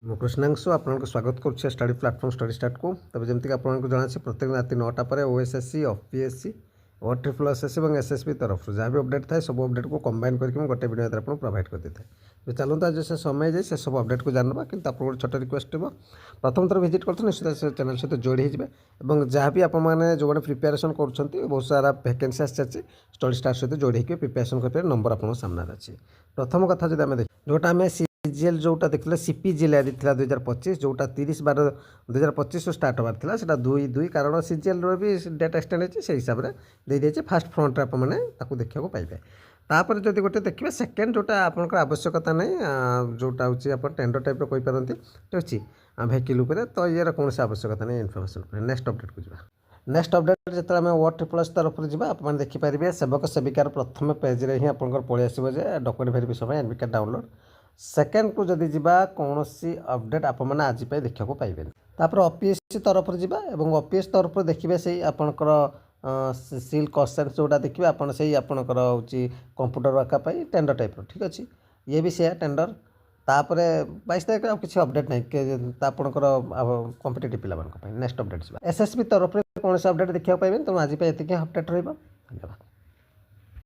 ମୁଁ କୃଷ୍ଣାଂଶୁ ଆପଣଙ୍କୁ ସ୍ୱାଗତ କରୁଛି ଷ୍ଟଡି ପ୍ଲାଟଫର୍ମ ଷ୍ଟଡି ଷ୍ଟାର୍ଟ को तब जमीक आपको जनासी प्रत्येक राति 9टा पर ओएसएससी ओपीएससी OSSC और एसएसबी तरफ जहाँ भी अपडेट थाए सब अपडेट को कंबाइन करके गोटे वीडियो आपको प्रोवाइड कर देता है। चलते आज से समय जाए से सब अपडेट को जानवा कि गोटे छोट रिक्वेस्ट हो प्रथम थर विजिट करते निश्चित से चैनल सहित जोड़ी होते जहाँ भी आपने जो प्रिपेरेसन कर बहुत सारा वैकेंसी आसी स्टडी स्टार्ट सहित जोड़ी प्रिपेरेसन कर नंबर आप सामने अच्छी प्रथम कथा जो आम जोटा आम सीजीएल जोटा देखते सीपीजीएल आदि था 2025 जोटा 30/12/2025 स्टार्ट होबार था से 2/2 कारण सीजीएल भी डेटा एक्सटेंड होती से हिसाब से दे दिए फास्ट फ्रंट आप देखा पाइबे। तापर जब गोटे देखिए सेकेंड जोटा आपंकर आवश्यकता नहीं जोटा हूँ आप टेंडर टाइप कहींपारती ठीक अच्छे भेहिकल उपर तो ये कौन आवश्यकता नहीं इनफर्मेशन नेक्स्ट अपडेट को जावा। नेक्स्ट अपडेट जो आम WordPress तरफ जावा आप देखिपारे सेवक सेविकार प्रथम पेज में ही आप पलि आसो document verification admit card download second को जदि जा कौन अपडेट आप आज देखा पाइबे। तापर ओपीएससी तरफ जावा और ओपीएस तरफ देखिए से आपंकर सिल क्वेश्चन जोटा देखिए आप आपंकर हूँ कंप्यूटर वर्क टेंडर टाइप ठीक अच्छे ये भी से टेंडर तापर 22 तारीख आ किसी अपडेट नहीं आपंकर कॉम्पिटिटिव पिला नेक्स्ट अपडेट एसएसबी तरफ कौन अपडेट देखा पाइबे तेणु आज ये अपडेट रहा। धन्यवाद।